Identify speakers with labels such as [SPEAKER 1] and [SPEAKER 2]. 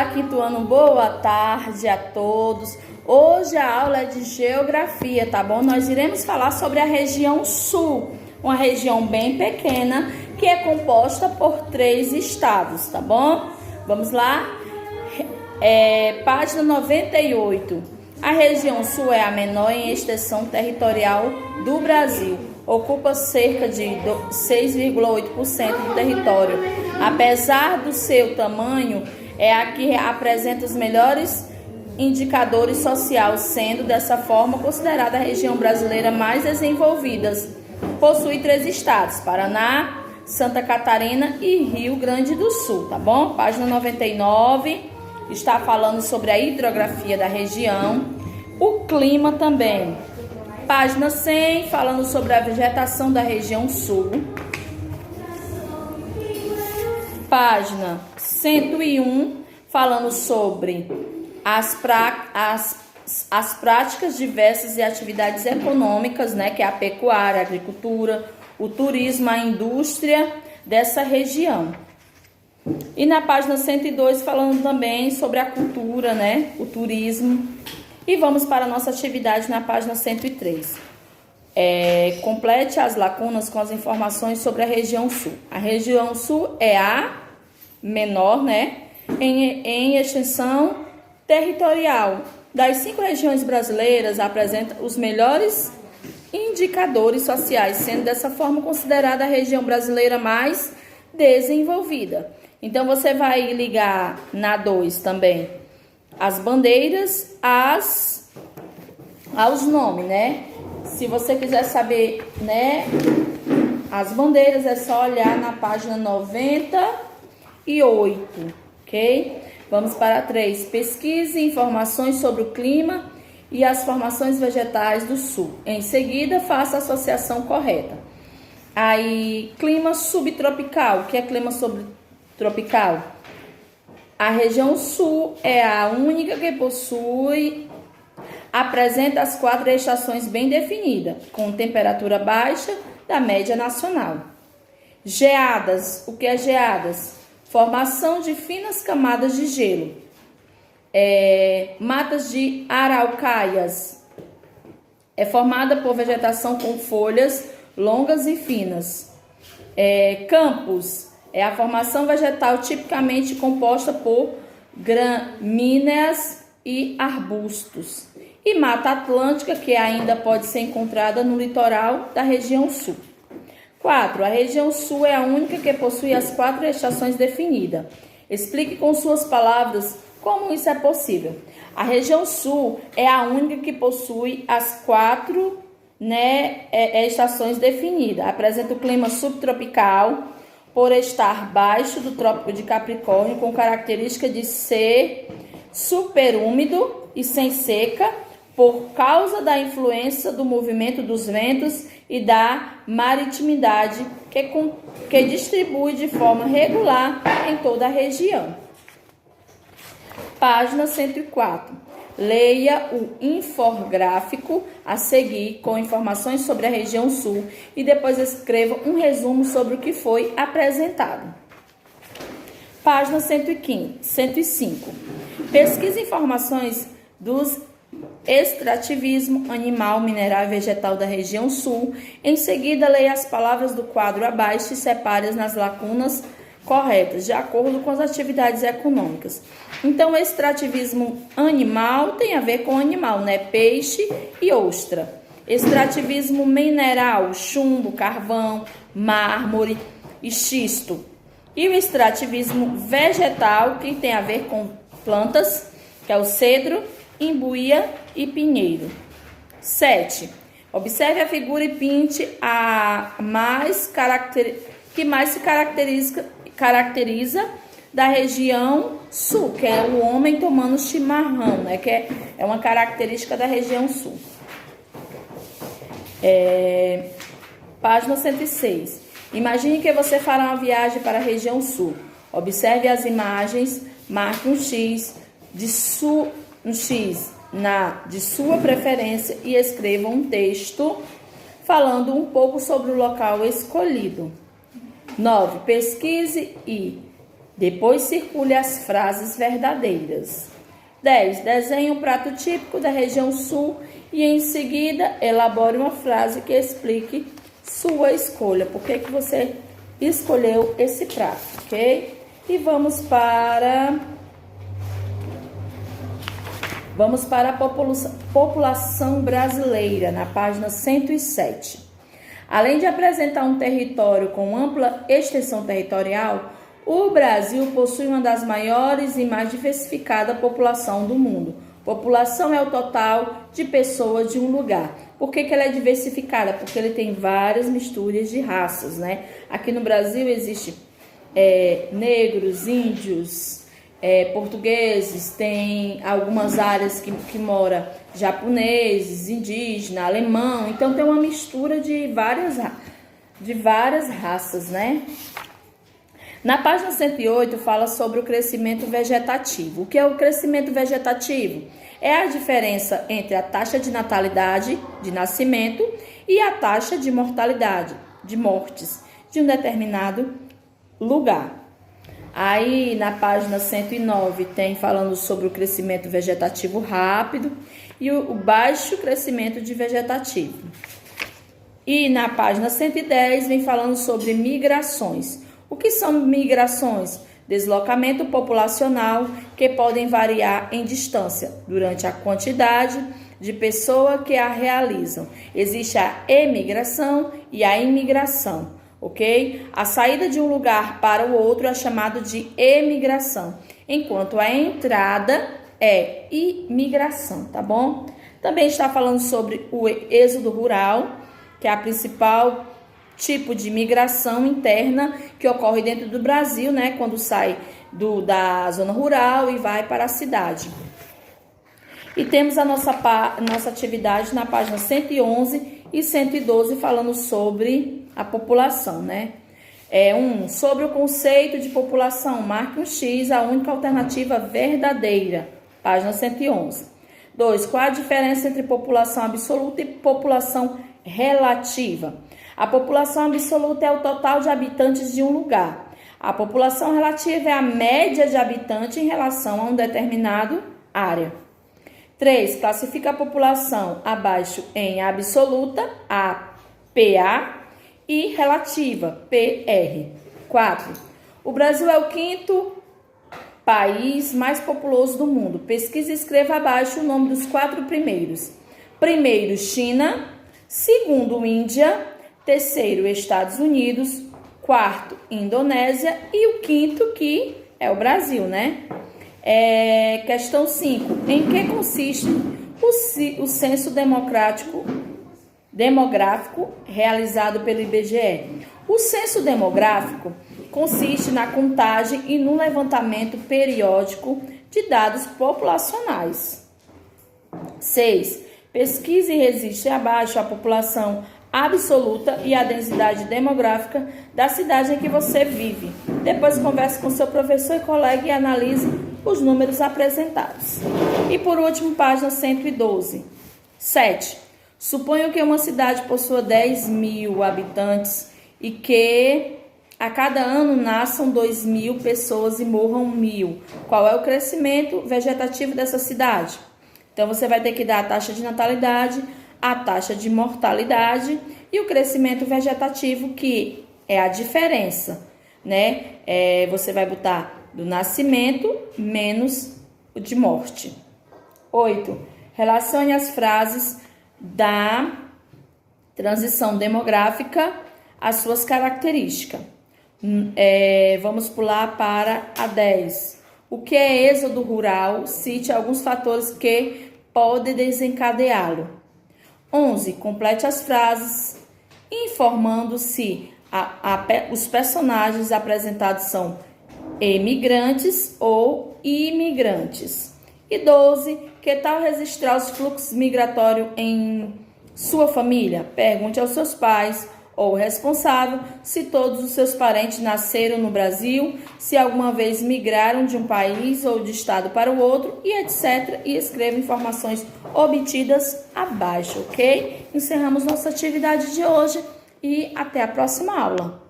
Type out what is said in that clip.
[SPEAKER 1] Olá, quinto ano, boa tarde a todos. Hoje a aula é de geografia, tá bom? Nós iremos falar sobre a região sul, uma região bem pequena que é composta por 3 estados, tá bom? Vamos lá? Página 98. A região sul é a menor em extensão territorial do Brasil. Ocupa cerca de 6,8% do território. Apesar do seu tamanho, é a que apresenta os melhores indicadores sociais, sendo dessa forma considerada a região brasileira mais desenvolvida. Possui 3 estados: Paraná, Santa Catarina e Rio Grande do Sul, tá bom? Página 99 está falando sobre a hidrografia da região, o clima também. Página 100 falando sobre a vegetação da região sul. Página 101 falando sobre as práticas diversas e atividades econômicas, né, que é a pecuária, a agricultura, o turismo, a indústria dessa região. E na página 102 falando também sobre a cultura, né, o turismo. E vamos para a nossa atividade na página 103. Complete as lacunas com as informações sobre a região sul. A região sul é a menor, né, em extensão territorial. Das 5 regiões brasileiras, apresenta os melhores indicadores sociais, sendo dessa forma considerada a região brasileira mais desenvolvida. Então, você vai ligar na 2 também as bandeiras aos nomes, né? Se você quiser saber, né, as bandeiras, é só olhar na página 98, ok? Vamos para 3. Pesquise informações sobre o clima e as formações vegetais do sul. Em seguida, faça a associação correta. Aí, clima subtropical. O que é clima subtropical? A região sul é a única que apresenta as 4 estações bem definidas, com temperatura baixa da média nacional. Geadas. O que é geadas? Formação de finas camadas de gelo. Matas de araucárias. É formada por vegetação com folhas longas e finas. Campos. É a formação vegetal tipicamente composta por gramíneas e arbustos. E Mata Atlântica, que ainda pode ser encontrada no litoral da região sul. 4. A região sul é a única que possui as 4 estações definidas. Explique com suas palavras como isso é possível. A região sul é a única que possui as 4, né, estações definidas. Apresenta o clima subtropical, por estar baixo do Trópico de Capricórnio, com característica de ser superúmido e sem seca, por causa da influência do movimento dos ventos e da maritimidade que distribui de forma regular em toda a região. Página 104. Leia o infográfico a seguir com informações sobre a região sul e depois escreva um resumo sobre o que foi apresentado. Página 105. Pesquise informações dos extrativismo animal, mineral e vegetal da região sul. Em seguida, leia as palavras do quadro abaixo e separe-as nas lacunas corretas, de acordo com as atividades econômicas. Então, o extrativismo animal tem a ver com animal, né? Peixe e ostra. Extrativismo mineral, chumbo, carvão, mármore e xisto. E o extrativismo vegetal, que tem a ver com plantas, que é o cedro, imbuia e pinheiro. 7. Observe a figura e pinte a que mais se caracteriza da região sul, que é o homem tomando chimarrão, né? Que é uma característica da região sul. Página 106. Imagine que você fará uma viagem para a região sul. Observe as imagens, marque um X de sua preferência e escreva um texto falando um pouco sobre o local escolhido. 9. Pesquise e Depois circule as frases verdadeiras. 10. Desenhe um prato típico da região sul e em seguida elabore uma frase que explique sua escolha. Por que você escolheu esse prato, ok? E vamos para a população brasileira, na página 107. Além de apresentar um território com ampla extensão territorial, o Brasil possui uma das maiores e mais diversificada população do mundo. População é o total de pessoas de um lugar. Por que ela é diversificada? Porque ele tem várias misturas de raças, né? Aqui no Brasil existe negros, índios, portugueses, tem algumas áreas que mora japoneses, indígena, alemão. Então tem uma mistura de várias raças, né? Na página 108 fala sobre o crescimento vegetativo. O que é o crescimento vegetativo? É a diferença entre a taxa de natalidade, de nascimento, e a taxa de mortalidade, de mortes, de um determinado lugar. Aí na página 109 tem falando sobre o crescimento vegetativo rápido e o baixo crescimento de vegetativo. E na página 110 vem falando sobre migrações. O que são migrações? Deslocamento populacional que podem variar em distância durante a quantidade de pessoas que a realizam. Existe a emigração e a imigração, ok? A saída de um lugar para o outro é chamado de emigração, enquanto a entrada é imigração, tá bom? Também está falando sobre o êxodo rural, que é a principal tipo de migração interna que ocorre dentro do Brasil, né? Quando sai da zona rural e vai para a cidade. E temos a nossa atividade na página 111 e 112 falando sobre a população, né? Sobre o conceito de população, marque um X, a única alternativa verdadeira, página 111. 2. Qual a diferença entre população absoluta e população relativa? A população absoluta é o total de habitantes de um lugar. A população relativa é a média de habitantes em relação a um determinado área. 3. Classifica a população abaixo em absoluta, APA, e relativa, PR. 4. O Brasil é o 5º país mais populoso do mundo. Pesquise e escreva abaixo o nome dos 4 primeiros. Primeiro, China. Segundo, Índia. Terceiro, Estados Unidos. Quarto, Indonésia. E o 5º, que é o Brasil, né? Questão 5. Em que consiste o censo demográfico realizado pelo IBGE? O censo demográfico consiste na contagem e no levantamento periódico de dados populacionais. 6. Pesquise e registre abaixo a população absoluta e a densidade demográfica da cidade em que você vive. Depois converse com seu professor e colega e analise os números apresentados. E por último, página 112. 7. Suponho que uma cidade possua 10.000 habitantes e que a cada ano nasçam 2.000 pessoas e morram 1.000. Qual é o crescimento vegetativo dessa cidade? Então, você vai ter que dar a taxa de natalidade, a taxa de mortalidade e o crescimento vegetativo, que é a diferença, né? Você vai botar do nascimento menos o de morte. 8. Relacione as frases da transição demográfica às suas características. Vamos pular para a 10. O que é êxodo rural? Cite alguns fatores que podem desencadeá-lo. 11. Complete as frases informando se os personagens apresentados são emigrantes ou imigrantes. E 12. Que tal registrar os fluxos migratórios em sua família? Pergunte aos seus pais ou responsável se todos os seus parentes nasceram no Brasil, se alguma vez migraram de um país ou de estado para o outro, e etc. E escreva informações obtidas abaixo, ok? Encerramos nossa atividade de hoje e até a próxima aula.